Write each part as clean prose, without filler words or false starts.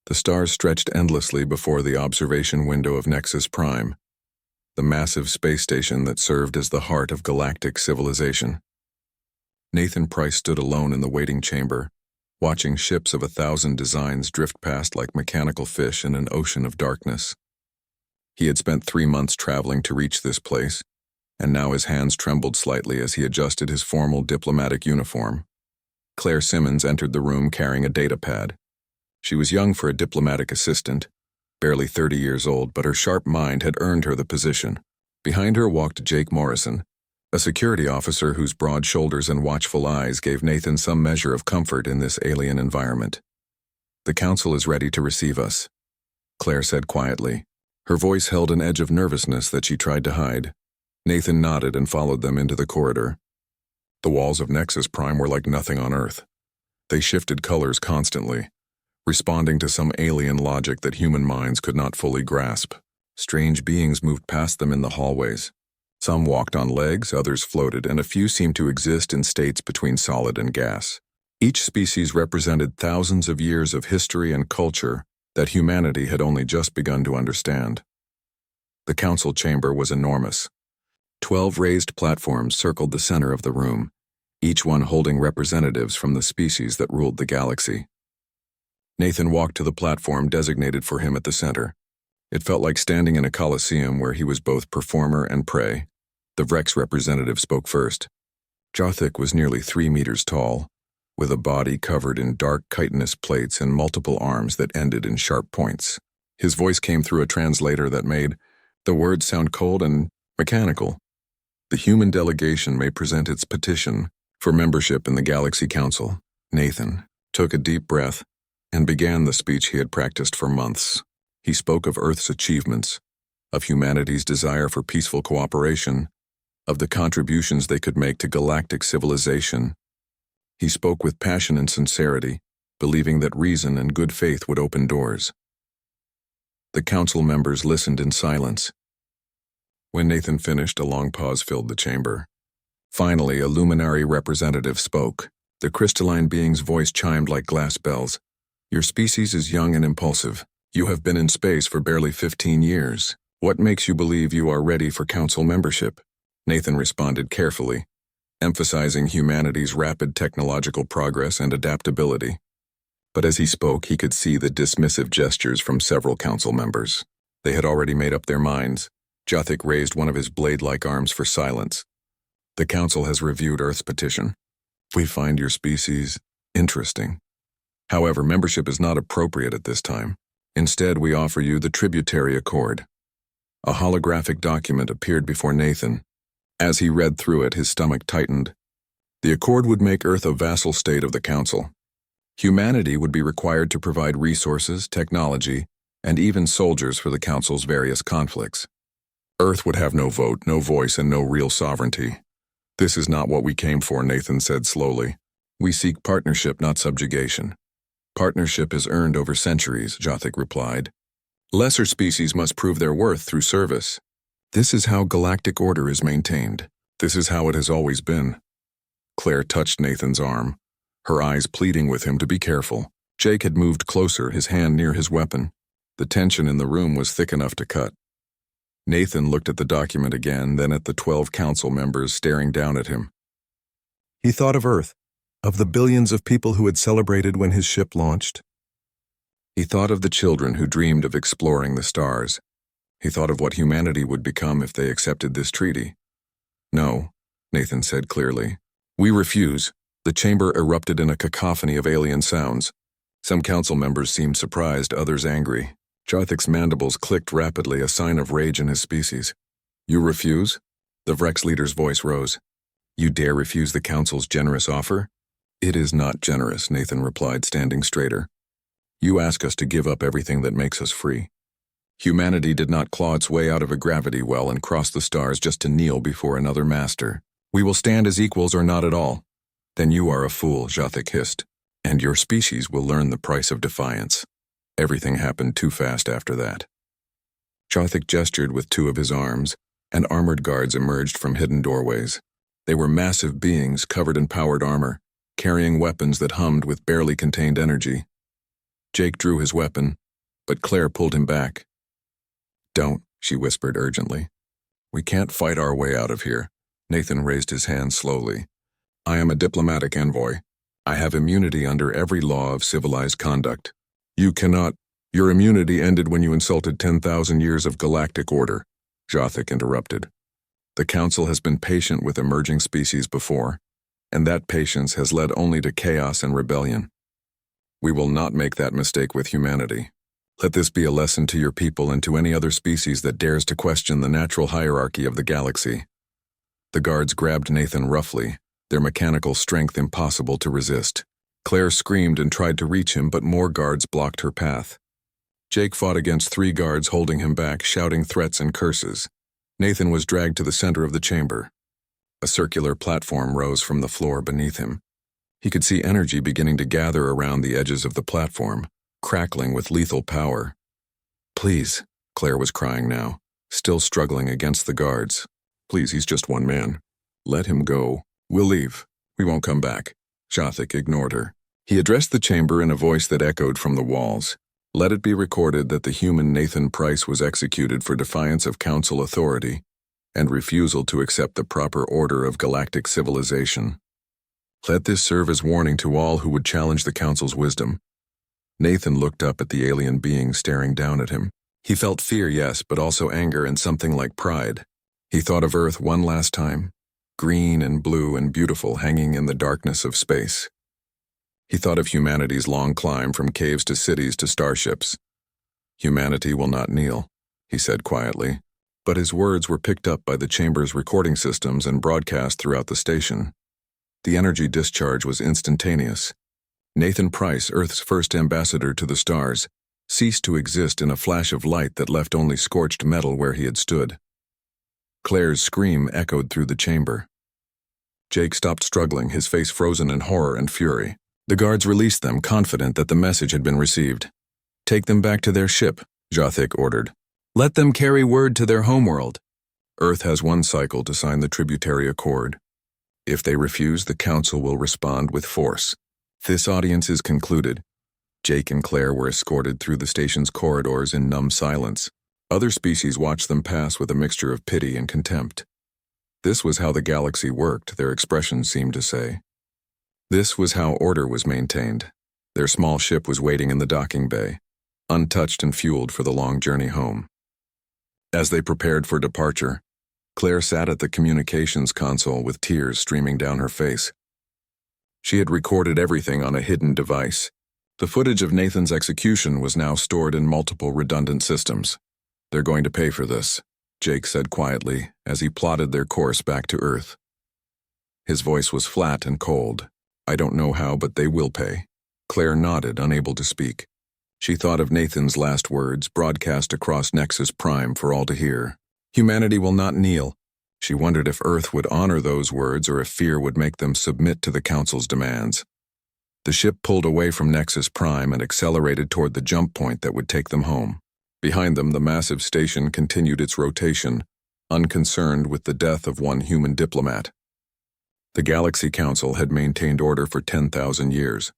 The stars stretched endlessly before the observation window of Nexus Prime, the massive space station that served as the heart of galactic civilization. Nathan Price stood alone in the waiting chamber, watching ships of 1,000 designs drift past like mechanical fish in an ocean of darkness. He had spent 3 months traveling to reach this place, and now his hands trembled slightly as he adjusted his formal diplomatic uniform. Claire Simmons entered the room carrying a data pad. She was young for a diplomatic assistant, barely 30 years old, but her sharp mind had earned her the position. Behind her walked Jake Morrison, a security officer whose broad shoulders and watchful eyes gave Nathan some measure of comfort in this alien environment. "The council is ready to receive us," Claire said quietly. Her voice held an edge of nervousness that she tried to hide. Nathan nodded and followed them into the corridor. The walls of Nexus Prime were like nothing on Earth. They shifted colors constantly, responding to some alien logic that human minds could not fully grasp. Strange beings moved past them in the hallways. Some walked on legs, others floated, and a few seemed to exist in states between solid and gas. Each species represented thousands of years of history and culture that humanity had only just begun to understand. The council chamber was enormous. 12 raised platforms circled the center of the room, each one holding representatives from the species that ruled the galaxy. Nathan walked to the platform designated for him at the center. It felt like standing in a coliseum where he was both performer and prey. The Vrex representative spoke first. Jothik was nearly 3 meters tall, with a body covered in dark chitinous plates and multiple arms that ended in sharp points. His voice came through a translator that made the words sound cold and mechanical. "The human delegation may present its petition for membership in the Galaxy Council." Nathan took a deep breath and began the speech he had practiced for months. He spoke of Earth's achievements, of humanity's desire for peaceful cooperation, of the contributions they could make to galactic civilization. He spoke with passion and sincerity, believing that reason and good faith would open doors. The council members listened in silence. When Nathan finished, a long pause filled the chamber. Finally, a luminary representative spoke. The crystalline being's voice chimed like glass bells. "Your species is young and impulsive. You have been in space for barely 15 years. What makes you believe you are ready for council membership?" Nathan responded carefully, emphasizing humanity's rapid technological progress and adaptability. But as he spoke, he could see the dismissive gestures from several council members. They had already made up their minds. Jothik raised one of his blade-like arms for silence. "The council has reviewed Earth's petition. We find your species interesting. However, membership is not appropriate at this time. Instead, we offer you the Tributary Accord." A holographic document appeared before Nathan. As he read through it, his stomach tightened. The accord would make Earth a vassal state of the Council. Humanity would be required to provide resources, technology, and even soldiers for the Council's various conflicts. Earth would have no vote, no voice, and no real sovereignty. "This is not what we came for," Nathan said slowly. "We seek partnership, not subjugation." "Partnership is earned over centuries," Jothik replied. "Lesser species must prove their worth through service. This is how galactic order is maintained. This is how it has always been." Claire touched Nathan's arm, her eyes pleading with him to be careful. Jake had moved closer, his hand near his weapon. The tension in the room was thick enough to cut. Nathan looked at the document again, then at the 12 council members staring down at him. He thought of Earth, of the billions of people who had celebrated when his ship launched. He thought of the children who dreamed of exploring the stars. He thought of what humanity would become if they accepted this treaty. "No," Nathan said clearly. "We refuse." The chamber erupted in a cacophony of alien sounds. Some council members seemed surprised, others angry. Jothik's mandibles clicked rapidly, a sign of rage in his species. "You refuse?" The Vrex leader's voice rose. "You dare refuse the council's generous offer?" "It is not generous," Nathan replied, standing straighter. "You ask us to give up everything that makes us free. Humanity did not claw its way out of a gravity well and cross the stars just to kneel before another master. We will stand as equals or not at all." "Then you are a fool," Jothik hissed, "and your species will learn the price of defiance." Everything happened too fast after that. Jothik gestured with 2 of his arms, and armored guards emerged from hidden doorways. They were massive beings covered in powered armor, carrying weapons that hummed with barely contained energy. Jake drew his weapon, but Claire pulled him back. "Don't," she whispered urgently. "We can't fight our way out of here." Nathan raised his hand slowly. "I am a diplomatic envoy. I have immunity under every law of civilized conduct. You cannot. Your immunity ended when you insulted 10,000 years of galactic order," Jothik interrupted. "The Council has been patient with emerging species before, and that patience has led only to chaos and rebellion. We will not make that mistake with humanity. Let this be a lesson to your people and to any other species that dares to question the natural hierarchy of the galaxy." The guards grabbed Nathan roughly, their mechanical strength impossible to resist. Claire screamed and tried to reach him, but more guards blocked her path. Jake fought against 3 guards holding him back, shouting threats and curses. Nathan was dragged to the center of the chamber. A circular platform rose from the floor beneath him. He could see energy beginning to gather around the edges of the platform, crackling with lethal power. "Please," Claire was crying now, still struggling against the guards. "Please, he's just one man. Let him go. We'll leave. We won't come back." Jothik ignored her. He addressed the chamber in a voice that echoed from the walls. "Let it be recorded that the human Nathan Price was executed for defiance of Council authority and refusal to accept the proper order of galactic civilization. Let this serve as warning to all who would challenge the Council's wisdom." Nathan looked up at the alien being staring down at him. He felt fear, yes, but also anger and something like pride. He thought of Earth one last time, green and blue and beautiful, hanging in the darkness of space. He thought of humanity's long climb from caves to cities to starships. "Humanity will not kneel," he said quietly, but his words were picked up by the chamber's recording systems and broadcast throughout the station. The energy discharge was instantaneous. Nathan Price, Earth's first ambassador to the stars, ceased to exist in a flash of light that left only scorched metal where he had stood. Claire's scream echoed through the chamber. Jake stopped struggling, his face frozen in horror and fury. The guards released them, confident that the message had been received. "Take them back to their ship," Jothik ordered. "Let them carry word to their homeworld. Earth has 1 cycle to sign the tributary accord. If they refuse, the Council will respond with force." This audience is concluded. Jake and Claire were escorted through the station's corridors in numb silence. Other species watched them pass with a mixture of pity and contempt. This was how the galaxy worked, their expressions seemed to say. This was how order was maintained. Their small ship was waiting in the docking bay, untouched and fueled for the long journey home. As they prepared for departure, Claire sat at the communications console with tears streaming down her face. She had recorded everything on a hidden device. The footage of Nathan's execution was now stored in multiple redundant systems. "They're going to pay for this," Jake said quietly as he plotted their course back to Earth. His voice was flat and cold. "I don't know how, but they will pay." Claire nodded, unable to speak. She thought of Nathan's last words, broadcast across Nexus Prime for all to hear. "Humanity will not kneel." She wondered if Earth would honor those words or if fear would make them submit to the Council's demands. The ship pulled away from Nexus Prime and accelerated toward the jump point that would take them home. Behind them, the massive station continued its rotation, unconcerned with the death of 1 human diplomat. The Galaxy Council had maintained order for 10,000 years.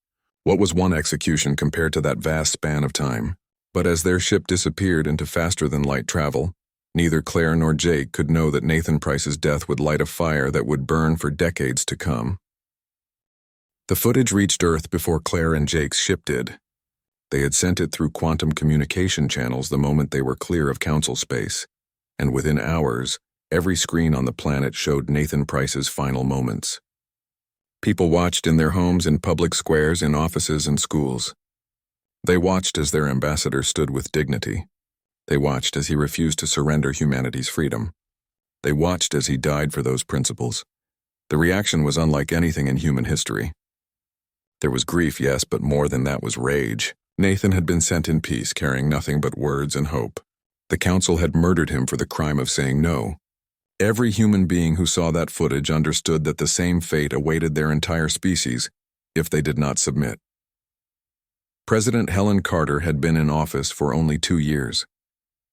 What was 1 execution compared to that vast span of time? But as their ship disappeared into faster-than-light travel, neither Claire nor Jake could know that Nathan Price's death would light a fire that would burn for decades to come. The footage reached Earth before Claire and Jake's ship did. They had sent it through quantum communication channels the moment they were clear of Council space, and within hours, every screen on the planet showed Nathan Price's final moments. People watched in their homes, in public squares, in offices and schools. They watched as their ambassador stood with dignity. They watched as he refused to surrender humanity's freedom. They watched as he died for those principles. The reaction was unlike anything in human history. There was grief, yes, but more than that was rage. Nathan had been sent in peace, carrying nothing but words and hope. The Council had murdered him for the crime of saying no. Every human being who saw that footage understood that the same fate awaited their entire species if they did not submit. President Helen Carter had been in office for only 2 years.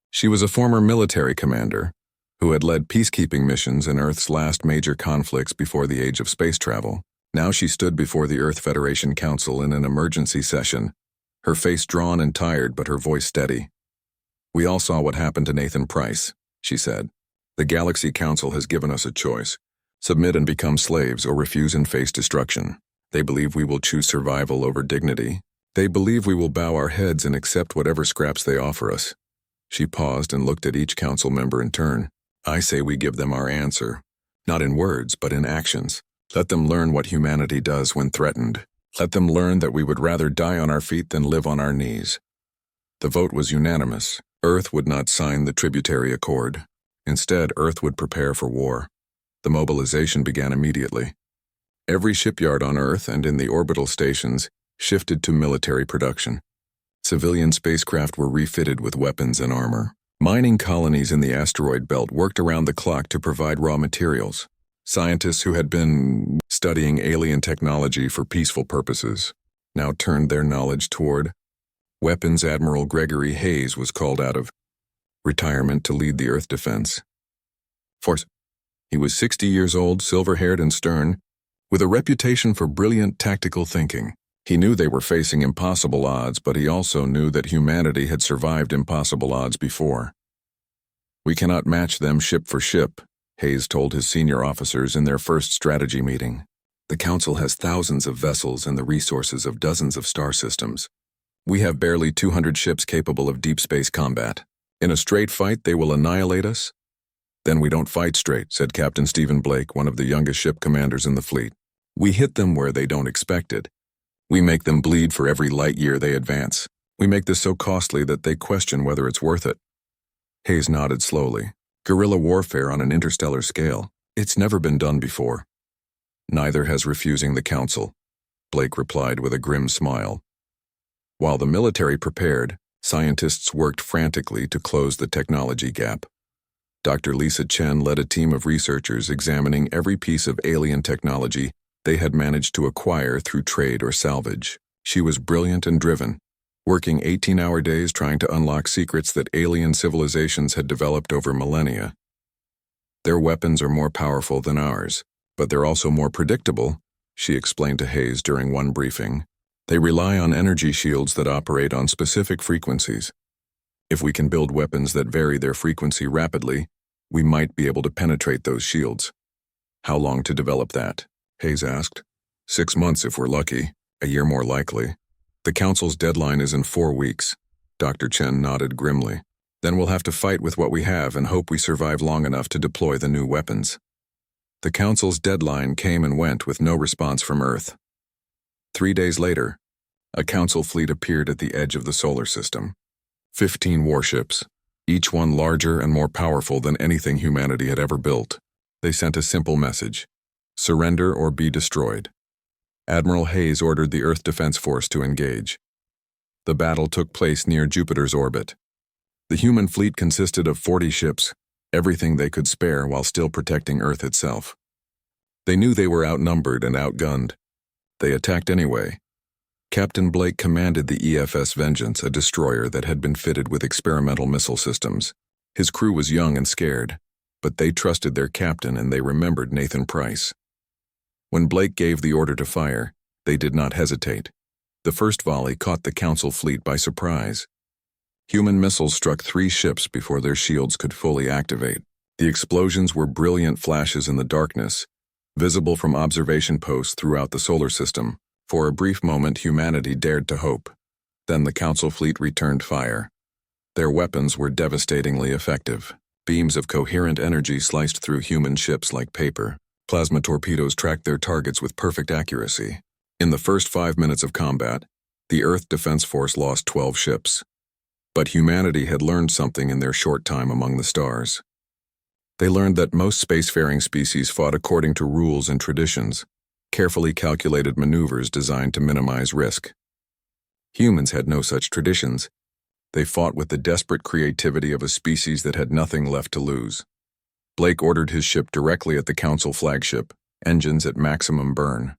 She was a former military commander who had led peacekeeping missions in Earth's last major conflicts before the age of space travel. Now she stood before the Earth Federation Council in an emergency session, her face drawn and tired but her voice steady. "We all saw what happened to Nathan Price," she said. "The Galaxy Council has given us a choice. Submit and become slaves or refuse and face destruction. They believe we will choose survival over dignity. They believe we will bow our heads and accept whatever scraps they offer us." She paused and looked at each council member in turn. "I say we give them our answer. Not in words, but in actions. Let them learn what humanity does when threatened. Let them learn that we would rather die on our feet than live on our knees." The vote was unanimous. Earth would not sign the tributary accord. Instead, Earth would prepare for war. The mobilization began immediately. Every shipyard on Earth and in the orbital stations shifted to military production. Civilian spacecraft were refitted with weapons and armor. Mining colonies in the asteroid belt worked around the clock to provide raw materials. Scientists who had been studying alien technology for peaceful purposes now turned their knowledge toward weapons. Admiral Gregory Hayes was called out of retirement to lead the Earth defense force. He was 60 years old, silver-haired and stern, with a reputation for brilliant tactical thinking. He knew they were facing impossible odds, but he also knew that humanity had survived impossible odds before. "We cannot match them ship for ship," Hayes told his senior officers in their first strategy meeting. "The Council has thousands of vessels and the resources of dozens of star systems. We have barely 200 ships capable of deep space combat. In a straight fight, they will annihilate us." "Then we don't fight straight," said Captain Stephen Blake, one of the youngest ship commanders in the fleet. "We hit them where they don't expect it. We make them bleed for every light year they advance. We make this so costly that they question whether it's worth it." Hayes nodded slowly. "Guerrilla warfare on an interstellar scale. It's never been done before." "Neither has refusing the Council," Blake replied with a grim smile. While the military prepared, scientists worked frantically to close the technology gap. Dr. Lisa Chen led a team of researchers examining every piece of alien technology they had managed to acquire through trade or salvage. She was brilliant and driven, working 18-hour days trying to unlock secrets that alien civilizations had developed over millennia. "Their weapons are more powerful than ours, but they're also more predictable," she explained to Hayes during one briefing. "They rely on energy shields that operate on specific frequencies. If we can build weapons that vary their frequency rapidly, we might be able to penetrate those shields." "How long to develop that?" Hayes asked. 6 months if we're lucky, a year more likely. The Council's deadline is in 4 weeks. Dr. Chen nodded grimly. "Then we'll have to fight with what we have and hope we survive long enough to deploy the new weapons." The Council's deadline came and went with no response from Earth. 3 days later, a Council fleet appeared at the edge of the solar system. 15 warships, each one larger and more powerful than anything humanity had ever built. They sent a simple message: surrender or be destroyed. Admiral Hayes ordered the Earth Defense Force to engage. The battle took place near Jupiter's orbit. The human fleet consisted of 40 ships, everything they could spare while still protecting Earth itself. They knew they were outnumbered and outgunned. They attacked anyway. Captain Blake commanded the EFS Vengeance, a destroyer that had been fitted with experimental missile systems. His crew was young and scared, but they trusted their captain and they remembered Nathan Price. When Blake gave the order to fire, they did not hesitate. The first volley caught the Council fleet by surprise. Human missiles struck 3 ships before their shields could fully activate. The explosions were brilliant flashes in the darkness, visible from observation posts throughout the solar system. For a brief moment, humanity dared to hope. Then the Council fleet returned fire. Their weapons were devastatingly effective. Beams of coherent energy sliced through human ships like paper. Plasma torpedoes tracked their targets with perfect accuracy. In the first 5 minutes of combat, the Earth Defense Force lost 12 ships. But humanity had learned something in their short time among the stars. They learned that most spacefaring species fought according to rules and traditions, carefully calculated maneuvers designed to minimize risk. Humans had no such traditions. They fought with the desperate creativity of a species that had nothing left to lose. Blake ordered his ship directly at the Council flagship, engines at maximum burn.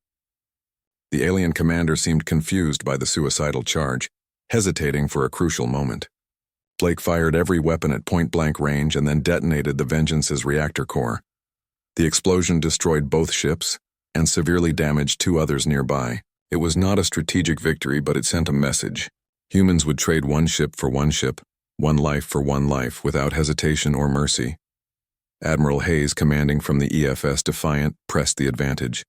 The alien commander seemed confused by the suicidal charge, hesitating for a crucial moment. Blake fired every weapon at point-blank range and then detonated the Vengeance's reactor core. The explosion destroyed both ships and severely damaged 2 others nearby. It was not a strategic victory, but it sent a message. Humans would trade one ship for one ship, one life for one life, without hesitation or mercy. Admiral Hayes, commanding from the EFS Defiant, pressed the advantage.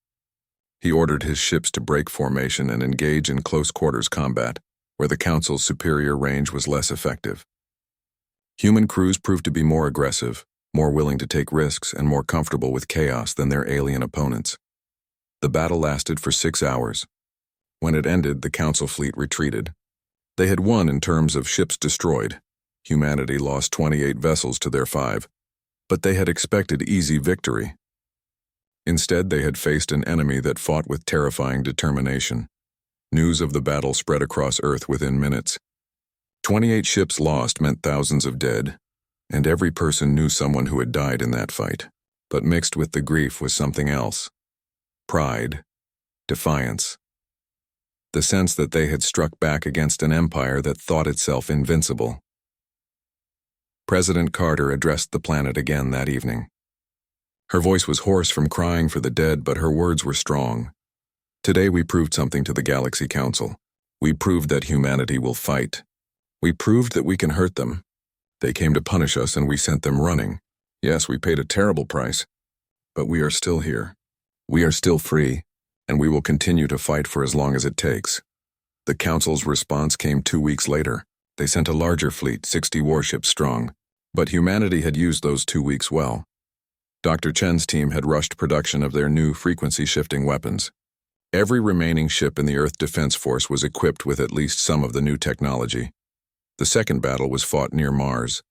He ordered his ships to break formation and engage in close-quarters combat, where the Council's superior range was less effective. Human crews proved to be more aggressive, more willing to take risks, and more comfortable with chaos than their alien opponents. The battle lasted for 6 hours. When it ended, the Council fleet retreated. They had won in terms of ships destroyed. Humanity lost 28 vessels to their 5, but they had expected easy victory. Instead, they had faced an enemy that fought with terrifying determination. News of the battle spread across Earth within minutes. 28 ships lost meant thousands of dead, and every person knew someone who had died in that fight. But mixed with the grief was something else. Pride, defiance. The sense that they had struck back against an empire that thought itself invincible. President Carter addressed the planet again that evening. Her voice was hoarse from crying for the dead, but her words were strong. Today we proved something to the Galaxy Council. We proved that humanity will fight. We proved that we can hurt them. They came to punish us and we sent them running. Yes, we paid a terrible price, but we are still here. We are still free, and we will continue to fight for as long as it takes. The Council's response came 2 weeks later. They sent a larger fleet, 60 warships strong, but humanity had used those 2 weeks well. Dr. Chen's team had rushed production of their new frequency-shifting weapons. Every remaining ship in the Earth Defense Force was equipped with at least some of the new technology. The second battle was fought near Mars.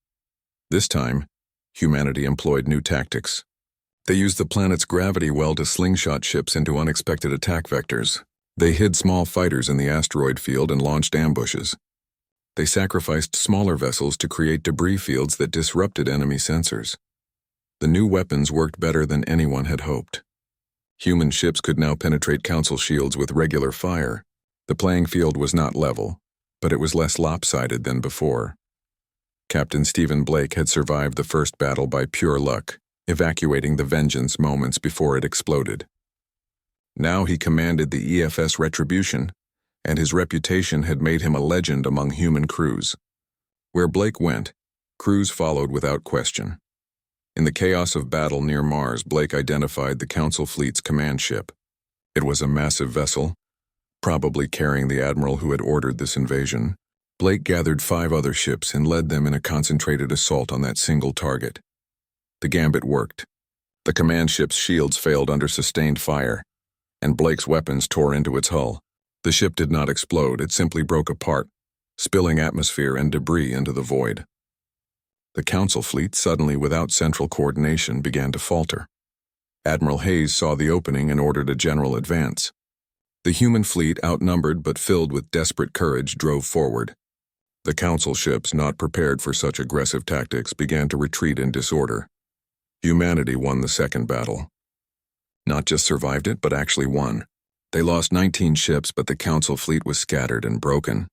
This time, humanity employed new tactics. They used the planet's gravity well to slingshot ships into unexpected attack vectors. They hid small fighters in the asteroid field and launched ambushes. They sacrificed smaller vessels to create debris fields that disrupted enemy sensors. The new weapons worked better than anyone had hoped. Human ships could now penetrate Council shields with regular fire. The playing field was not level, but it was less lopsided than before. Captain Stephen Blake had survived the first battle by pure luck, evacuating the Vengeance moments before it exploded. Now he commanded the EFS Retribution, and his reputation had made him a legend among human crews. Where Blake went, crews followed without question. In the chaos of battle near Mars, Blake identified the Council fleet's command ship. It was a massive vessel, probably carrying the admiral who had ordered this invasion. Blake gathered 5 other ships and led them in a concentrated assault on that single target. The gambit worked. The command ship's shields failed under sustained fire, and Blake's weapons tore into its hull. The ship did not explode, it simply broke apart, spilling atmosphere and debris into the void. The Council fleet, suddenly without central coordination, began to falter. Admiral Hayes saw the opening and ordered a general advance. The human fleet, outnumbered but filled with desperate courage, drove forward. The Council ships, not prepared for such aggressive tactics, began to retreat in disorder. Humanity won the second battle. Not just survived it, but actually won. They lost 19 ships, but the Council fleet was scattered and broken.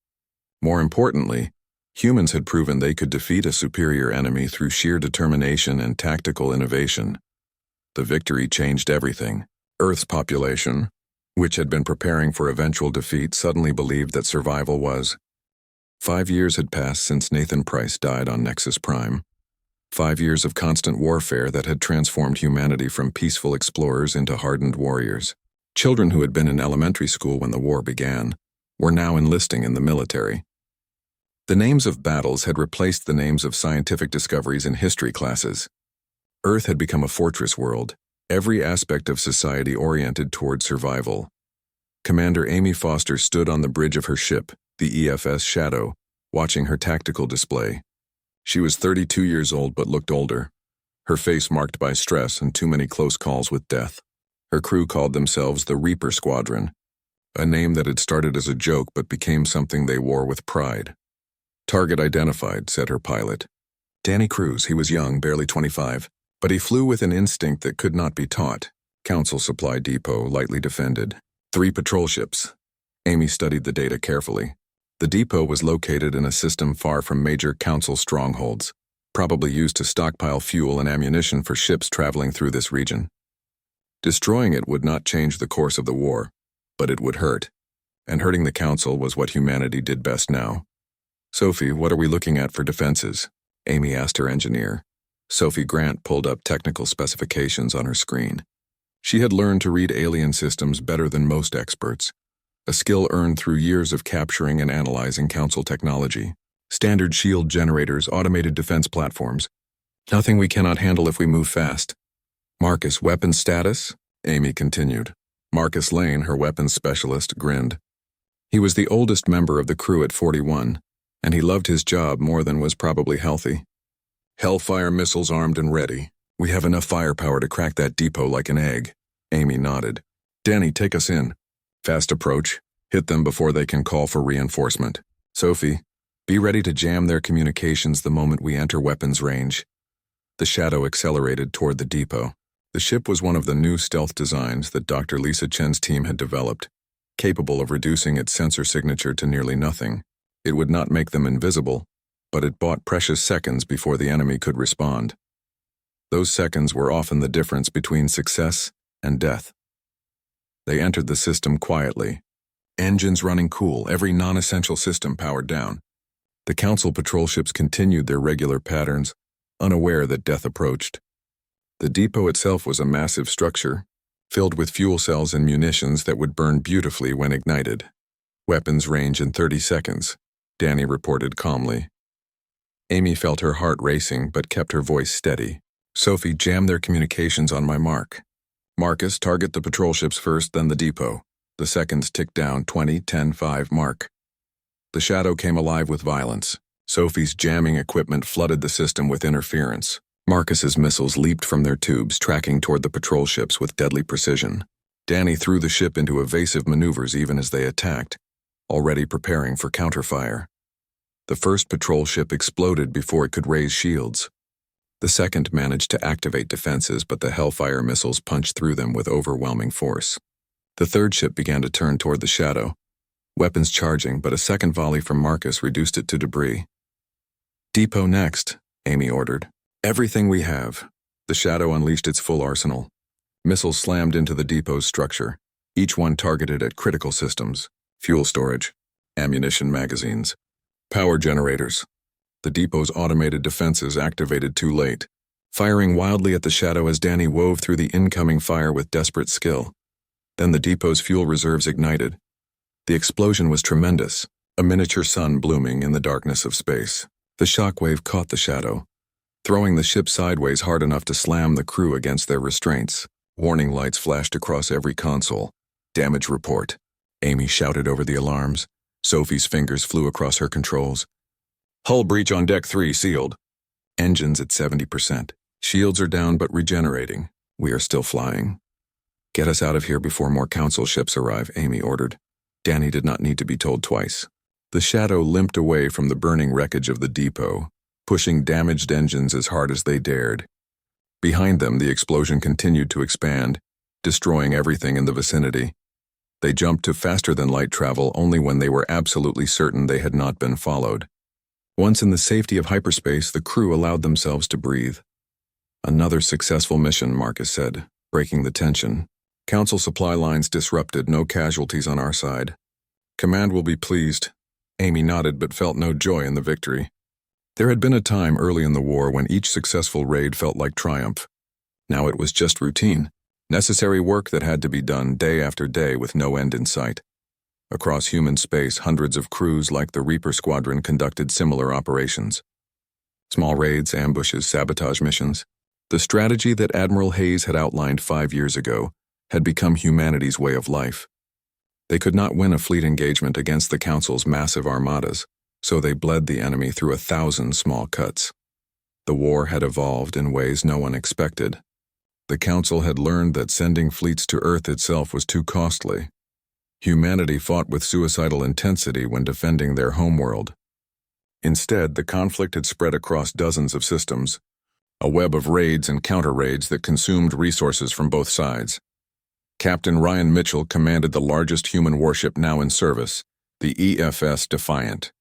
More importantly, humans had proven they could defeat a superior enemy through sheer determination and tactical innovation. The victory changed everything. Earth's population, which had been preparing for eventual defeat, suddenly believed that survival was. 5 years had passed since Nathan Price died on Nexus Prime. 5 years of constant warfare that had transformed humanity from peaceful explorers into hardened warriors. Children who had been in elementary school when the war began were now enlisting in the military. The names of battles had replaced the names of scientific discoveries in history classes. Earth had become a fortress world, every aspect of society oriented toward survival. Commander Amy Foster stood on the bridge of her ship, the EFS Shadow, watching her tactical display. She was 32 years old but looked older, her face marked by stress and too many close calls with death. Her crew called themselves the Reaper Squadron, a name that had started as a joke but became something they wore with pride. "Target identified," said her pilot. Danny Cruz. He was young, barely 25, but he flew with an instinct that could not be taught. Council Supply Depot, lightly defended. 3 patrol ships. Amy studied the data carefully. The depot was located in a system far from major Council strongholds, probably used to stockpile fuel and ammunition for ships traveling through this region. Destroying it would not change the course of the war, but it would hurt. and hurting the Council was what humanity did best now. "Sophie, what are we looking at for defenses?" Amy asked her engineer. Sophie Grant pulled up technical specifications on her screen. She had learned to read alien systems better than most experts, a skill earned through years of capturing and analyzing Council technology. Standard shield generators, automated defense platforms. Nothing we cannot handle if we move fast. "Marcus, weapons status?" Amy continued. Marcus Lane, her weapons specialist, grinned. He was the oldest member of the crew at 41, and he loved his job more than was probably healthy. "Hellfire missiles armed and ready. We have enough firepower to crack that depot like an egg." Amy nodded. "Danny, take us in. Fast approach. Hit them before they can call for reinforcement. Sophie, be ready to jam their communications the moment we enter weapons range." The Shadow accelerated toward the depot. The ship was one of the new stealth designs that Dr. Lisa Chen's team had developed, capable of reducing its sensor signature to nearly nothing. It would not make them invisible, but it bought precious seconds before the enemy could respond. Those seconds were often the difference between success and death. They entered the system quietly. Engines running cool, every non-essential system powered down. The Council patrol ships continued their regular patterns, unaware that death approached. The depot itself was a massive structure, filled with fuel cells and munitions that would burn beautifully when ignited. "Weapons range in 30 seconds, Danny reported calmly. Amy felt her heart racing but kept her voice steady. "Sophie, jam their communications on my mark. Marcus, target the patrol ships first, then the depot." The seconds ticked down. 20, 10, 5, mark. The Shadow came alive with violence. Sophie's jamming equipment flooded the system with interference. Marcus's missiles leaped from their tubes, tracking toward the patrol ships with deadly precision. Danny threw the ship into evasive maneuvers even as they attacked, already preparing for counterfire. The first patrol ship exploded before it could raise shields. The second managed to activate defenses, but the Hellfire missiles punched through them with overwhelming force. The third ship began to turn toward the Shadow, weapons charging, but a second volley from Marcus reduced it to debris. "Depot next," Amy ordered. "Everything we have." The Shadow unleashed its full arsenal. Missiles slammed into the depot's structure, each one targeted at critical systems, fuel storage, ammunition magazines, power generators. The depot's automated defenses activated too late, firing wildly at the Shadow as Danny wove through the incoming fire with desperate skill. Then the depot's fuel reserves ignited. The explosion was tremendous, a miniature sun blooming in the darkness of space. The shockwave caught the Shadow, throwing the ship sideways hard enough to slam the crew against their restraints. Warning lights flashed across every console. "Damage report." Amy shouted over the alarms. Sophie's fingers flew across her controls. "Hull breach on deck 3 sealed. Engines at 70%. Shields are down but regenerating. We are still flying." "Get us out of here before more Council ships arrive," Amy ordered. Danny did not need to be told twice. The Shadow limped away from the burning wreckage of the depot, pushing damaged engines as hard as they dared. Behind them, the explosion continued to expand, destroying everything in the vicinity. They jumped to faster-than-light travel only when they were absolutely certain they had not been followed. Once in the safety of hyperspace, the crew allowed themselves to breathe. "Another successful mission," Marcus said, breaking the tension. "Council supply lines disrupted, no casualties on our side. Command will be pleased." Amy nodded but felt no joy in the victory. There had been a time early in the war when each successful raid felt like triumph. Now it was just routine, necessary work that had to be done day after day with no end in sight. Across human space, hundreds of crews like the Reaper Squadron conducted similar operations. Small raids, ambushes, sabotage missions. The strategy that Admiral Hayes had outlined 5 years ago had become humanity's way of life. They could not win a fleet engagement against the Council's massive armadas, so they bled the enemy through 1,000 small cuts. The war had evolved in ways no one expected. The Council had learned that sending fleets to Earth itself was too costly. Humanity fought with suicidal intensity when defending their homeworld. Instead, the conflict had spread across dozens of systems, a web of raids and counter-raids that consumed resources from both sides. Captain Ryan Mitchell commanded the largest human warship now in service, the EFS Defiant.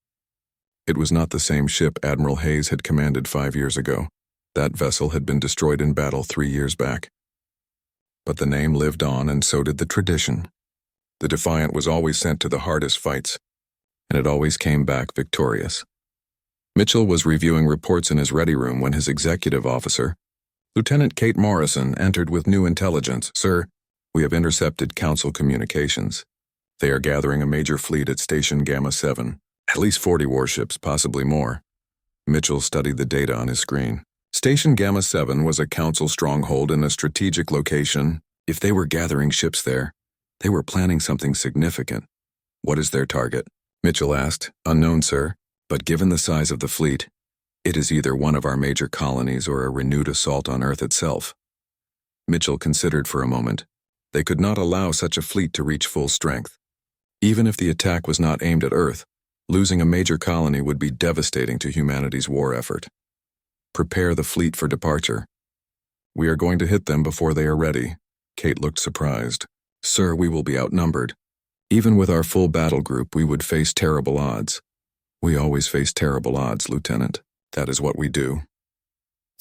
It was not the same ship Admiral Hayes had commanded 5 years ago. That vessel had been destroyed in battle 3 years back. But the name lived on, and so did the tradition. The Defiant was always sent to the hardest fights, and it always came back victorious. Mitchell was reviewing reports in his ready room when his executive officer, Lieutenant Kate Morrison, entered with new intelligence. "Sir, we have intercepted Council communications. They are gathering a major fleet at Station Gamma 7. At least 40 warships, possibly more." Mitchell studied the data on his screen. Station Gamma 7 was a Council stronghold in a strategic location. If they were gathering ships there, they were planning something significant. "What is their target?" Mitchell asked. "Unknown, sir, but given the size of the fleet, it is either one of our major colonies or a renewed assault on Earth itself." Mitchell considered for a moment. They could not allow such a fleet to reach full strength. Even if the attack was not aimed at Earth, losing a major colony would be devastating to humanity's war effort. "Prepare the fleet for departure. We are going to hit them before they are ready." Kate looked surprised. "Sir, we will be outnumbered. Even with our full battle group, we would face terrible odds." "We always face terrible odds, Lieutenant. That is what we do."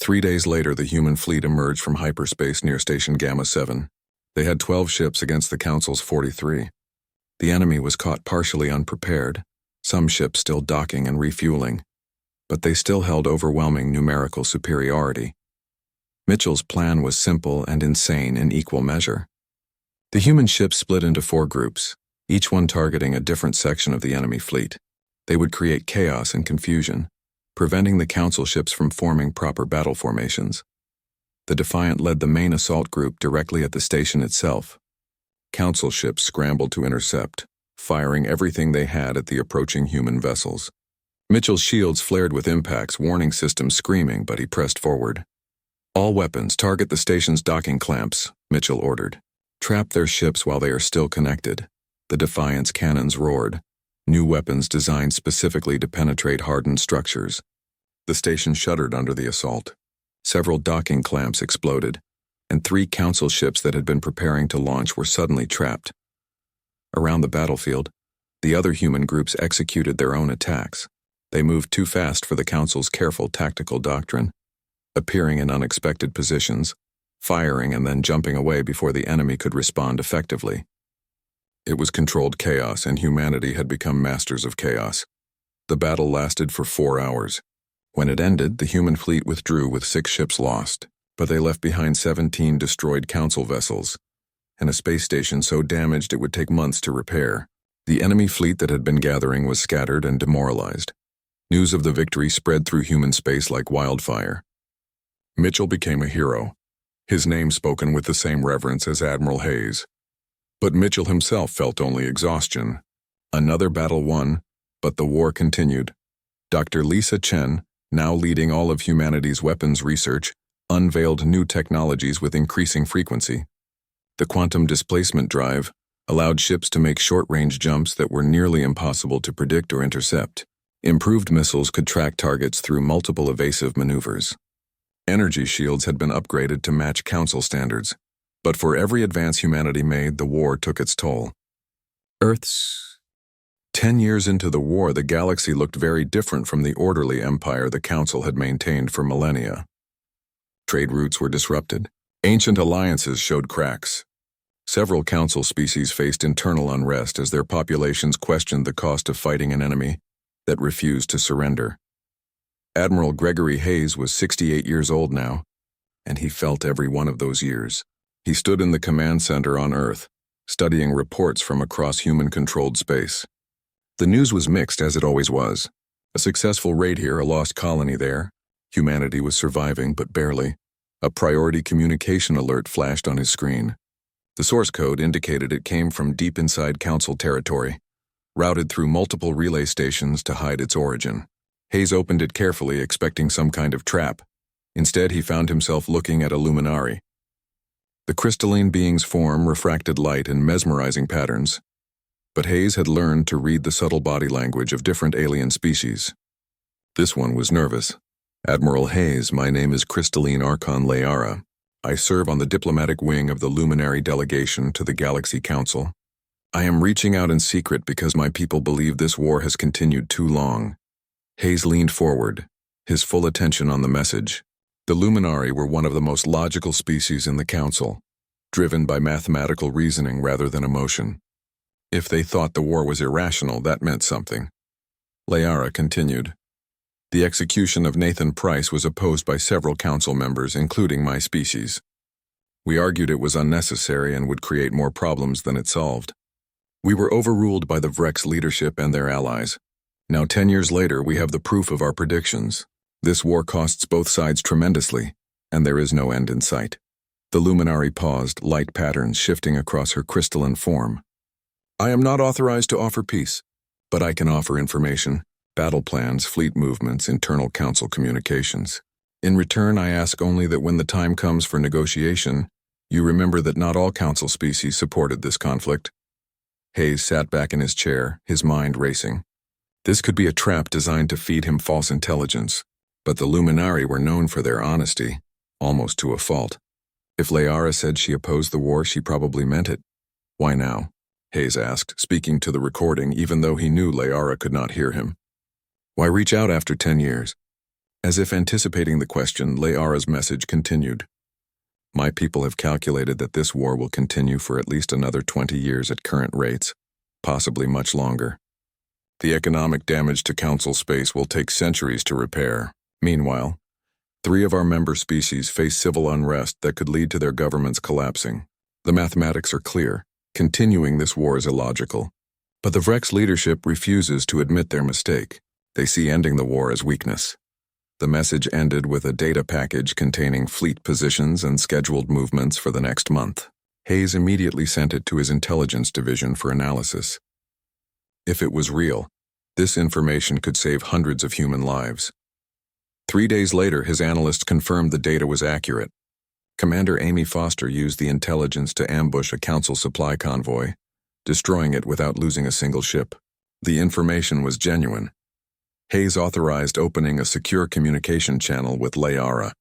3 days later, the human fleet emerged from hyperspace near Station Gamma 7. They had 12 ships against the Council's 43. The enemy was caught partially unprepared, some ships still docking and refueling, but they still held overwhelming numerical superiority. Mitchell's plan was simple and insane in equal measure. The human ships split into 4 groups, each one targeting a different section of the enemy fleet. They would create chaos and confusion, preventing the Council ships from forming proper battle formations. The Defiant led the main assault group directly at the station itself. Council ships scrambled to intercept, firing everything they had at the approaching human vessels. Mitchell's shields flared with impacts, warning systems screaming, but he pressed forward. "All weapons, target the station's docking clamps," Mitchell ordered. "Trap their ships while they are still connected." The Defiant's cannons roared, new weapons designed specifically to penetrate hardened structures. The station shuddered under the assault. Several docking clamps exploded, and 3 Council ships that had been preparing to launch were suddenly trapped. Around the battlefield, the other human groups executed their own attacks. They moved too fast for the Council's careful tactical doctrine, appearing in unexpected positions, firing and then jumping away before the enemy could respond effectively. It was controlled chaos, and humanity had become masters of chaos. The battle lasted for 4 hours. When it ended, the human fleet withdrew with 6 ships lost, but they left behind 17 destroyed Council vessels, and a space station so damaged it would take months to repair. The enemy fleet that had been gathering was scattered and demoralized. News of the victory spread through human space like wildfire. Mitchell became a hero, his name spoken with the same reverence as Admiral Hayes. But Mitchell himself felt only exhaustion. Another battle won, but the war continued. Dr. Lisa Chen, now leading all of humanity's weapons research, unveiled new technologies with increasing frequency. The quantum displacement drive allowed ships to make short-range jumps that were nearly impossible to predict or intercept. Improved missiles could track targets through multiple evasive maneuvers. Energy shields had been upgraded to match Council standards, but for every advance humanity made, the war took its toll. Earth's 10 years into the war, the galaxy looked very different from the orderly empire the Council had maintained for millennia. Trade routes were disrupted. Ancient alliances showed cracks. Several Council species faced internal unrest as their populations questioned the cost of fighting an enemy that refused to surrender. Admiral Gregory Hayes was 68 years old now, and he felt every one of those years. He stood in the command center on Earth, studying reports from across human-controlled space. The news was mixed, as it always was. A successful raid here, a lost colony there. Humanity was surviving, but barely. A priority communication alert flashed on his screen. The source code indicated it came from deep inside Council territory, routed through multiple relay stations to hide its origin. Hayes opened it carefully, expecting some kind of trap. Instead, he found himself looking at a luminary. The crystalline being's form refracted light in mesmerizing patterns, but Hayes had learned to read the subtle body language of different alien species. This one was nervous. "Admiral Hayes, my name is Crystalline Archon Layara. I serve on the diplomatic wing of the luminary delegation to the Galaxy Council. I am reaching out in secret because my people believe this war has continued too long." Hayes leaned forward, his full attention on the message. The Luminari were one of the most logical species in the Council, driven by mathematical reasoning rather than emotion. If they thought the war was irrational, that meant something. Layara continued. The execution of Nathan Price was opposed by several council members, including my species. We argued it was unnecessary and would create more problems than it solved. We were overruled by the Vrex leadership and their allies. Now 10 years later, we have the proof of our predictions. This war costs both sides tremendously, and there is no end in sight. The luminary paused, light patterns shifting across her crystalline form. I am not authorized to offer peace, but I can offer information, battle plans, fleet movements, internal council communications. In return, I ask only that when the time comes for negotiation, you remember that not all council species supported this conflict. Hayes sat back in his chair, his mind racing. This could be a trap designed to feed him false intelligence, but the Luminari were known for their honesty, almost to a fault. If Layara said she opposed the war, she probably meant it. Why now? Hayes asked, speaking to the recording even though he knew Layara could not hear him. Why reach out after 10 years? As if anticipating the question, Layara's message continued. My people have calculated that this war will continue for at least another 20 years at current rates, possibly much longer. The economic damage to council space will take centuries to repair. Meanwhile, 3 of our member species face civil unrest that could lead to their governments collapsing. The mathematics are clear. Continuing this war is illogical. But the Vrex leadership refuses to admit their mistake. They see ending the war as weakness. The message ended with a data package containing fleet positions and scheduled movements for the next month. Hayes immediately sent it to his intelligence division for analysis. If it was real, this information could save hundreds of human lives. 3 days later, his analysts confirmed the data was accurate. Commander Amy Foster used the intelligence to ambush a council supply convoy, destroying it without losing a single ship. The information was genuine. Hayes authorized opening a secure communication channel with Layara.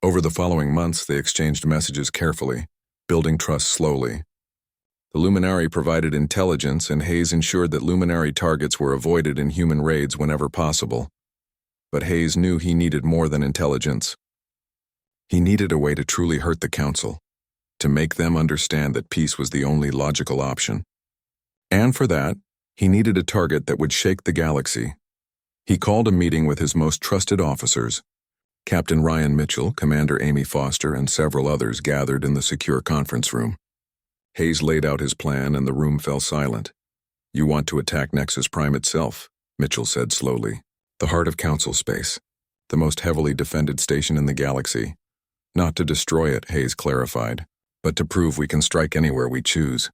Over the following months, they exchanged messages carefully, building trust slowly. The Luminari provided intelligence, and Hayes ensured that Luminari targets were avoided in human raids whenever possible. But Hayes knew he needed more than intelligence. He needed a way to truly hurt the Council, to make them understand that peace was the only logical option. And for that, he needed a target that would shake the galaxy. He called a meeting with his most trusted officers. Captain Ryan Mitchell, Commander Amy Foster, and several others gathered in the secure conference room. Hayes laid out his plan, and the room fell silent. You want to attack Nexus Prime itself, Mitchell said slowly. The heart of Council space, the most heavily defended station in the galaxy. Not to destroy it, Hayes clarified, but to prove we can strike anywhere we choose.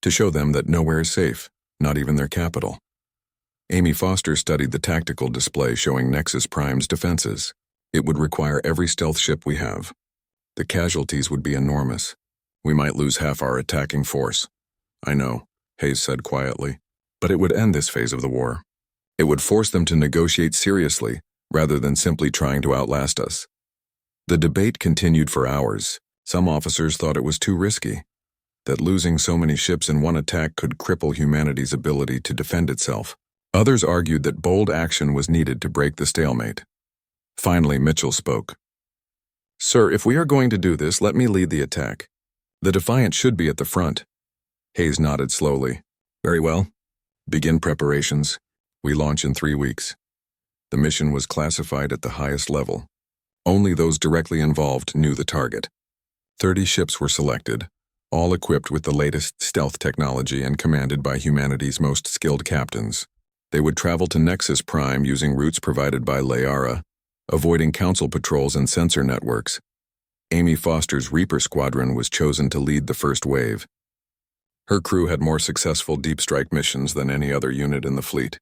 To show them that nowhere is safe, not even their capital. Amy Foster studied the tactical display showing Nexus Prime's defenses. It would require every stealth ship we have. The casualties would be enormous. We might lose half our attacking force. I know, Hayes said quietly, but it would end this phase of the war. It would force them to negotiate seriously, rather than simply trying to outlast us. The debate continued for hours. Some officers thought it was too risky, that losing so many ships in one attack could cripple humanity's ability to defend itself. Others argued that bold action was needed to break the stalemate. Finally, Mitchell spoke. Sir, if we are going to do this, let me lead the attack. The Defiant should be at the front. Hayes nodded slowly. Very well. Begin preparations. We launch in 3 weeks. The mission was classified at the highest level. Only those directly involved knew the target. 30 ships were selected, all equipped with the latest stealth technology and commanded by humanity's most skilled captains. They would travel to Nexus Prime using routes provided by Layara, avoiding Council patrols and sensor networks. Amy Foster's Reaper Squadron was chosen to lead the first wave. Her crew had more successful deep strike missions than any other unit in the fleet.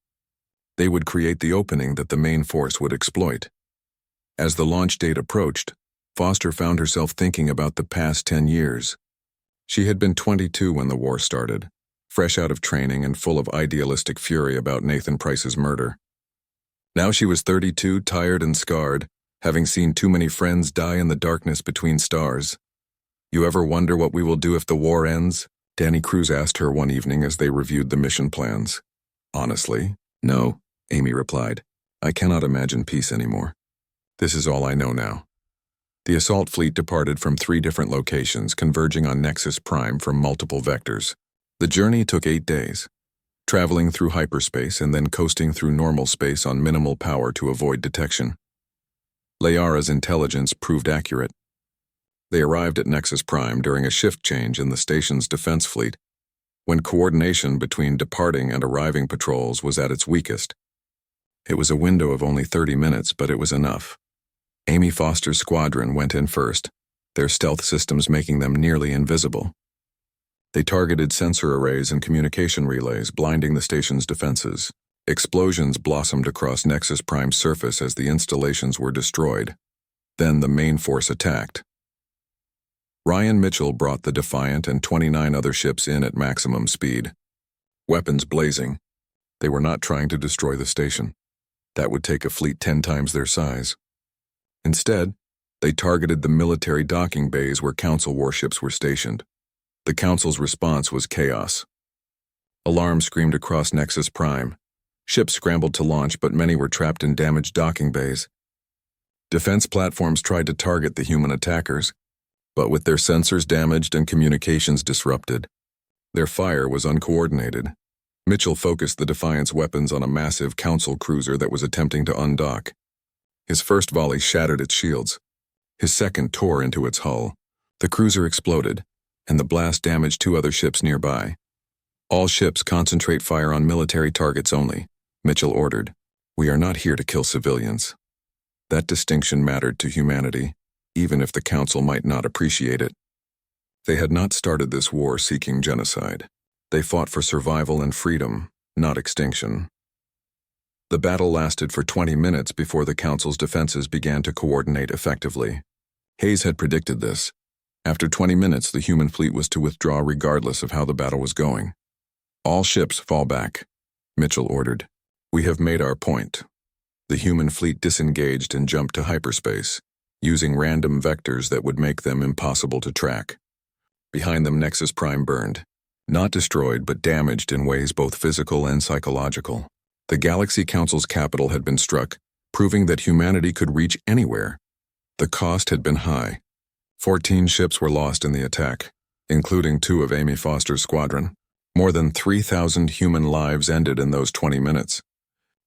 They would create the opening that the main force would exploit. As the launch date approached, Foster found herself thinking about the past 10 years. She had been 22 when the war started, fresh out of training and full of idealistic fury about Nathan Price's murder. Now she was 32, tired and scarred, having seen too many friends die in the darkness between stars. You ever wonder what we will do if the war ends? Danny Cruz asked her one evening as they reviewed the mission plans. Honestly, no, Amy replied. I cannot imagine peace anymore. This is all I know now. The assault fleet departed from 3 different locations, converging on Nexus Prime from multiple vectors. The journey took 8 days, traveling through hyperspace and then coasting through normal space on minimal power to avoid detection. Layara's intelligence proved accurate. They arrived at Nexus Prime during a shift change in the station's defense fleet, when coordination between departing and arriving patrols was at its weakest. It was a window of only 30 minutes, but it was enough. Amy Foster's squadron went in first, their stealth systems making them nearly invisible. They targeted sensor arrays and communication relays, blinding the station's defenses. Explosions blossomed across Nexus Prime's surface as the installations were destroyed. Then the main force attacked. Ryan Mitchell brought the Defiant and 29 other ships in at maximum speed. Weapons blazing. They were not trying to destroy the station. That would take a fleet 10 times their size. Instead, they targeted the military docking bays where Council warships were stationed. The Council's response was chaos. Alarms screamed across Nexus Prime. Ships scrambled to launch, but many were trapped in damaged docking bays. Defense platforms tried to target the human attackers, but with their sensors damaged and communications disrupted, their fire was uncoordinated. Mitchell focused the Defiant's weapons on a massive Council cruiser that was attempting to undock. His first volley shattered its shields. His second tore into its hull. The cruiser exploded, and the blast damaged 2 other ships nearby. All ships concentrate fire on military targets only, Mitchell ordered. We are not here to kill civilians. That distinction mattered to humanity, even if the Council might not appreciate it. They had not started this war seeking genocide. They fought for survival and freedom, not extinction. The battle lasted for 20 minutes before the Council's defenses began to coordinate effectively. Hayes had predicted this. After 20 minutes, the human fleet was to withdraw regardless of how the battle was going. All ships fall back, Mitchell ordered. We have made our point. The human fleet disengaged and jumped to hyperspace, using random vectors that would make them impossible to track. Behind them, Nexus Prime burned, not destroyed but damaged in ways both physical and psychological. The Galaxy Council's capital had been struck, proving that humanity could reach anywhere. The cost had been high. 14 ships were lost in the attack, including 2 of Amy Foster's squadron. More than 3,000 human lives ended in those 20 minutes.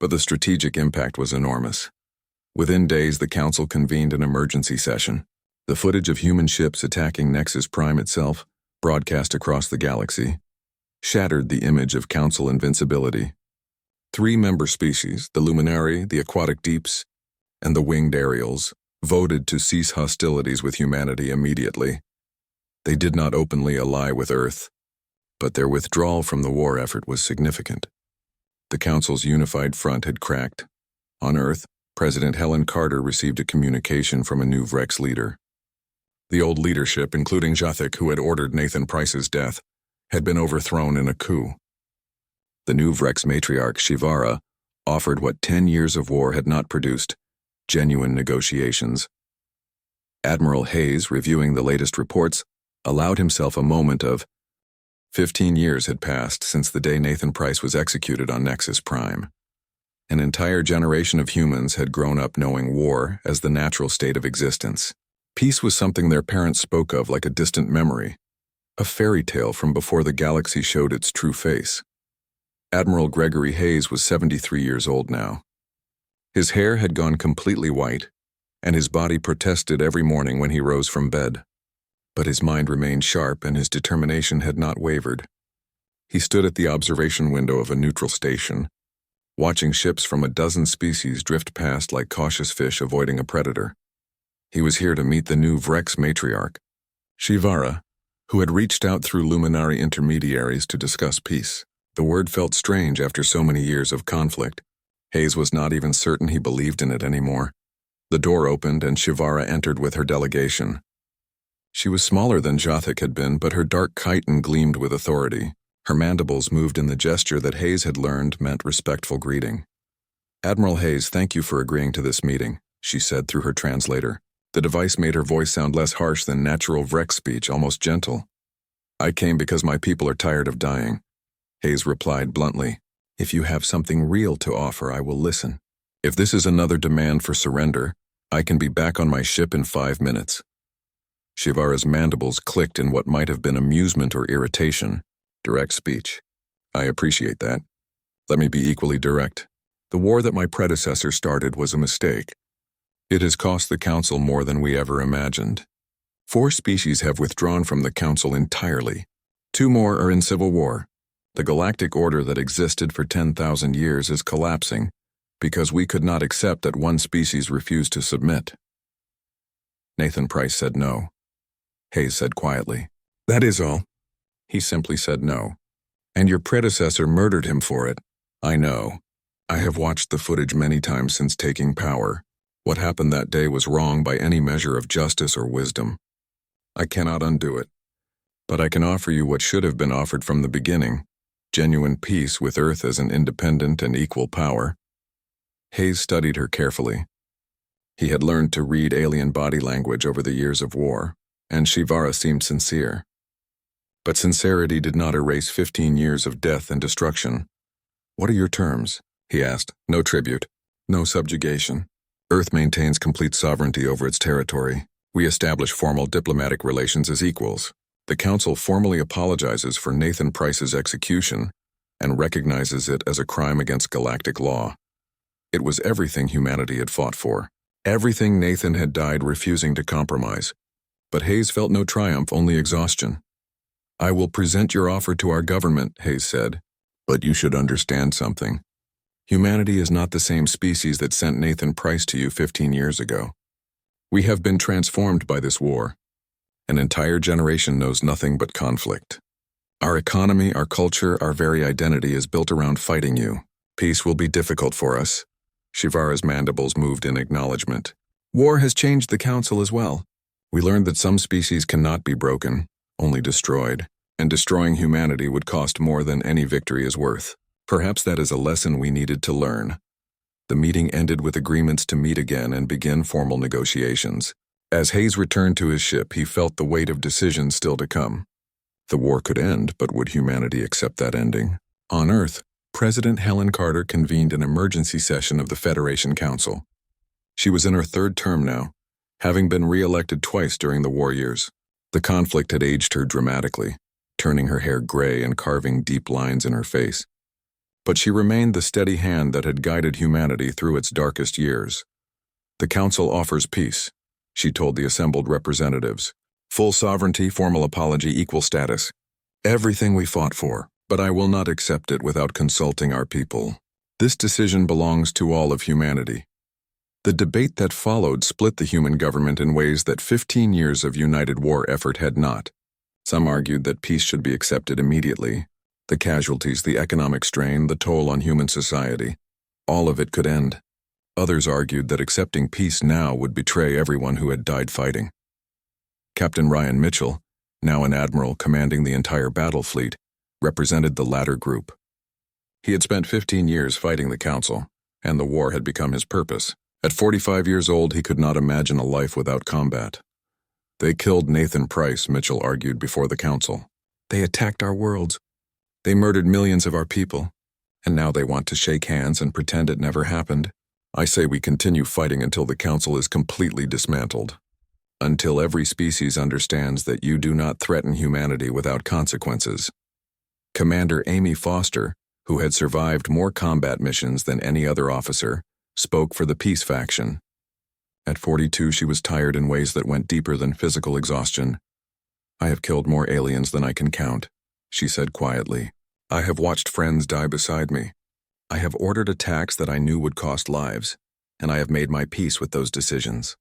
But the strategic impact was enormous. Within days, the Council convened an emergency session. The footage of human ships attacking Nexus Prime itself, broadcast across the galaxy, shattered the image of Council invincibility. 3 member species, the Luminary, the Aquatic Deeps, and the Winged Aerials, voted to cease hostilities with humanity immediately. They did not openly ally with Earth, but their withdrawal from the war effort was significant. The Council's unified front had cracked. On Earth, President Helen Carter received a communication from a new Vrex leader. The old leadership, including Jothic, who had ordered Nathan Price's death, had been overthrown in a coup. The new Vrex matriarch, Shivara, offered what 10 years of war had not produced: genuine negotiations. Admiral Hayes, reviewing the latest reports, allowed himself a moment of 15 years had passed since the day Nathan Price was executed on Nexus Prime. An entire generation of humans had grown up knowing war as the natural state of existence. Peace was something their parents spoke of like a distant memory, a fairy tale from before the galaxy showed its true face. Admiral Gregory Hayes was 73 years old now. His hair had gone completely white, and his body protested every morning when he rose from bed. But his mind remained sharp and his determination had not wavered. He stood at the observation window of a neutral station, watching ships from a dozen species drift past like cautious fish avoiding a predator. He was here to meet the new Vrex matriarch, Shivara, who had reached out through Luminary intermediaries to discuss peace. The word felt strange after so many years of conflict. Hayes was not even certain he believed in it anymore. The door opened and Shivara entered with her delegation. She was smaller than Jothic had been, but her dark chitin gleamed with authority. Her mandibles moved in the gesture that Hayes had learned meant respectful greeting. "Admiral Hayes, thank you for agreeing to this meeting," she said through her translator. The device made her voice sound less harsh than natural Vrex speech, almost gentle. "I came because my people are tired of dying," Hayes replied bluntly. "If you have something real to offer, I will listen. If this is another demand for surrender, I can be back on my ship in 5 minutes." Shivara's mandibles clicked in what might have been amusement or irritation. Direct speech. I appreciate that. Let me be equally direct. The war that my predecessor started was a mistake. It has cost the Council more than we ever imagined. 4 species have withdrawn from the Council entirely. 2 more are in civil war. The galactic order that existed for 10,000 years is collapsing because we could not accept that one species refused to submit. Nathan Price said no. Hayes said quietly, "That is all." He simply said no. "And your predecessor murdered him for it." "I know. I have watched the footage many times since taking power. What happened that day was wrong by any measure of justice or wisdom. I cannot undo it. But I can offer you what should have been offered from the beginning, genuine peace with Earth as an independent and equal power." Hayes studied her carefully. He had learned to read alien body language over the years of war, and Shivara seemed sincere. But sincerity did not erase 15 years of death and destruction. "What are your terms?" he asked. "No tribute, no subjugation. Earth maintains complete sovereignty over its territory. We establish formal diplomatic relations as equals. The Council formally apologizes for Nathan Price's execution and recognizes it as a crime against galactic law. It was everything humanity had fought for. Everything Nathan had died refusing to compromise. But Hayes felt no triumph, only exhaustion. "I will present your offer to our government," Hayes said. "But you should understand something. Humanity is not the same species that sent Nathan Price to you 15 years ago. We have been transformed by this war. An entire generation knows nothing but conflict. Our economy, our culture, our very identity is built around fighting you. Peace will be difficult for us." Shivara's mandibles moved in acknowledgement. "War has changed the Council as well. We learned that some species cannot be broken, only destroyed, and destroying humanity would cost more than any victory is worth. Perhaps that is a lesson we needed to learn." The meeting ended with agreements to meet again and begin formal negotiations. As Hayes returned to his ship, he felt the weight of decisions still to come. The war could end, but would humanity accept that ending? On Earth, President Helen Carter convened an emergency session of the Federation Council. She was in her 3rd term now, having been re-elected twice during the war years. The conflict had aged her dramatically, turning her hair gray and carving deep lines in her face. But she remained the steady hand that had guided humanity through its darkest years. "The Council offers peace," she told the assembled representatives. "Full sovereignty, formal apology, equal status. Everything we fought for, but I will not accept it without consulting our people. This decision belongs to all of humanity." The debate that followed split the human government in ways that 15 years of united war effort had not. Some argued that peace should be accepted immediately. The casualties, the economic strain, the toll on human society, all of it could end. Others argued that accepting peace now would betray everyone who had died fighting. Captain Ryan Mitchell, now an admiral commanding the entire battle fleet, represented the latter group. He had spent 15 years fighting the Council, and the war had become his purpose. At 45 years old, he could not imagine a life without combat. "They killed Nathan Price," Mitchell argued before the Council. "They attacked our worlds. They murdered millions of our people, and now they want to shake hands and pretend it never happened. I say we continue fighting until the Council is completely dismantled. Until every species understands that you do not threaten humanity without consequences." Commander Amy Foster, who had survived more combat missions than any other officer, spoke for the peace faction. At 42, she was tired in ways that went deeper than physical exhaustion. "I have killed more aliens than I can count," she said quietly. "I have watched friends die beside me. I have ordered attacks that I knew would cost lives, and I have made my peace with those decisions.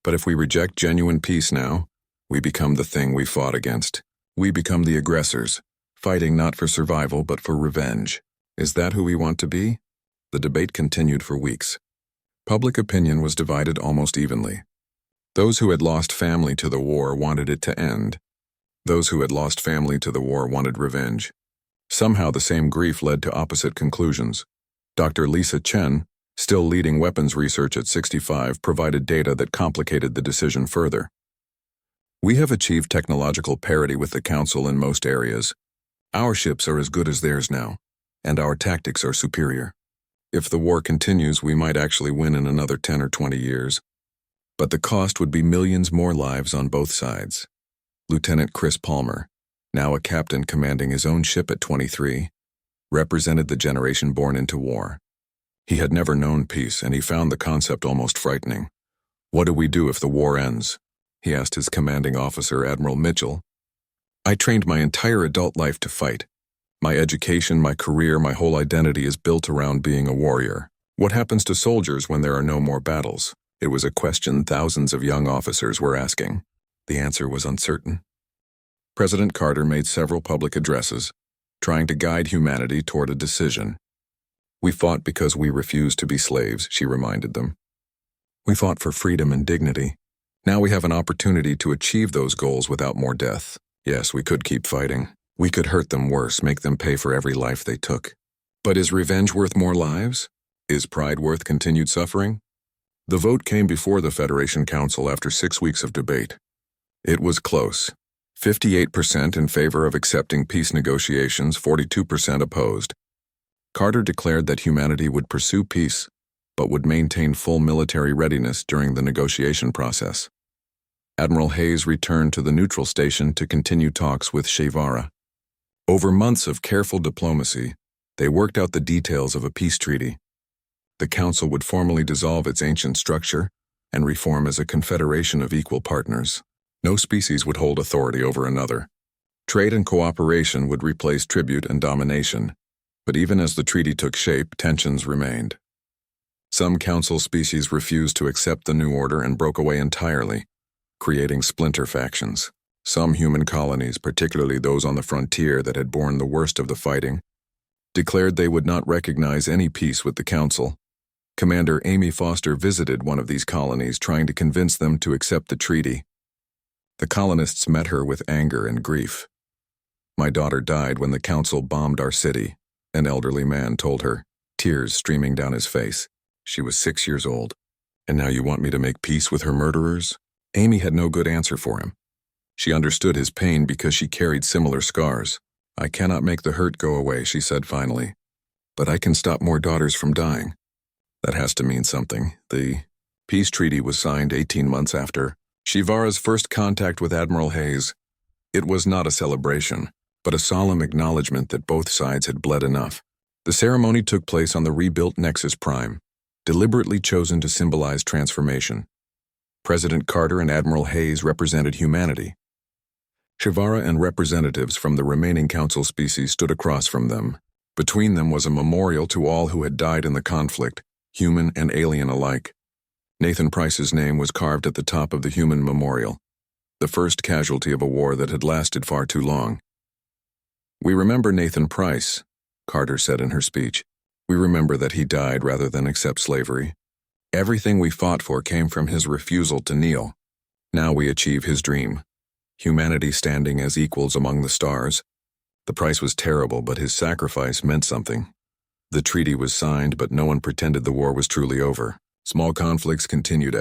But if we reject genuine peace now, we become the thing we fought against. We become the aggressors, fighting not for survival but for revenge. Is that who we want to be?" The debate continued for weeks. Public opinion was divided almost evenly. Those who had lost family to the war wanted it to end. Those who had lost family to the war wanted revenge. Somehow the same grief led to opposite conclusions. Dr. Lisa Chen, still leading weapons research at 65, provided data that complicated the decision further. "We have achieved technological parity with the Council in most areas. Our ships are as good as theirs now, and our tactics are superior. If the war continues, we might actually win in another 10 or 20 years. But the cost would be millions more lives on both sides." Lieutenant Chris Palmer, now a captain commanding his own ship at 23, represented the generation born into war. He had never known peace, and he found the concept almost frightening. "What do we do if the war ends?" he asked his commanding officer, Admiral Mitchell. "I trained my entire adult life to fight. My education, my career, my whole identity is built around being a warrior. What happens to soldiers when there are no more battles?" It was a question thousands of young officers were asking. The answer was uncertain. President Carter made several public addresses, trying to guide humanity toward a decision. "We fought because we refused to be slaves," she reminded them. "We fought for freedom and dignity. Now we have an opportunity to achieve those goals without more death. Yes, we could keep fighting. We could hurt them worse, make them pay for every life they took. But is revenge worth more lives? Is pride worth continued suffering?" The vote came before the Federation Council after 6 weeks of debate. It was close. 58% in favor of accepting peace negotiations, 42% opposed. Carter declared that humanity would pursue peace, but would maintain full military readiness during the negotiation process. Admiral Hayes returned to the neutral station to continue talks with HFY. Over months of careful diplomacy, they worked out the details of a peace treaty. The Council would formally dissolve its ancient structure and reform as a confederation of equal partners. No species would hold authority over another. Trade and cooperation would replace tribute and domination, but even as the treaty took shape, tensions remained. Some Council species refused to accept the new order and broke away entirely, creating splinter factions. Some human colonies, particularly those on the frontier that had borne the worst of the fighting, declared they would not recognize any peace with the Council. Commander Amy Foster visited one of these colonies, trying to convince them to accept the treaty. The colonists met her with anger and grief. "My daughter died when the Council bombed our city," an elderly man told her, tears streaming down his face. "She was 6 years old. And now you want me to make peace with her murderers?" Amy had no good answer for him. She understood his pain because she carried similar scars. "I cannot make the hurt go away," she said finally. "But I can stop more daughters from dying." That has to mean something. The peace treaty was signed 18 months after HFY's first contact with Admiral Hayes. It was not a celebration, but a solemn acknowledgement that both sides had bled enough. The ceremony took place on the rebuilt Nexus Prime, deliberately chosen to symbolize transformation. President Carter and Admiral Hayes represented humanity. HFY and representatives from the remaining Council species stood across from them. Between them was a memorial to all who had died in the conflict, human and alien alike. Nathan Price's name was carved at the top of the human memorial, the first casualty of a war that had lasted far too long. "We remember Nathan Price," Carter said in her speech. "We remember that he died rather than accept slavery. Everything we fought for came from his refusal to kneel. Now we achieve his dream. Humanity standing as equals among the stars. The price was terrible, but his sacrifice meant something. The treaty was signed, but no one pretended the war was truly over. Small conflicts continued,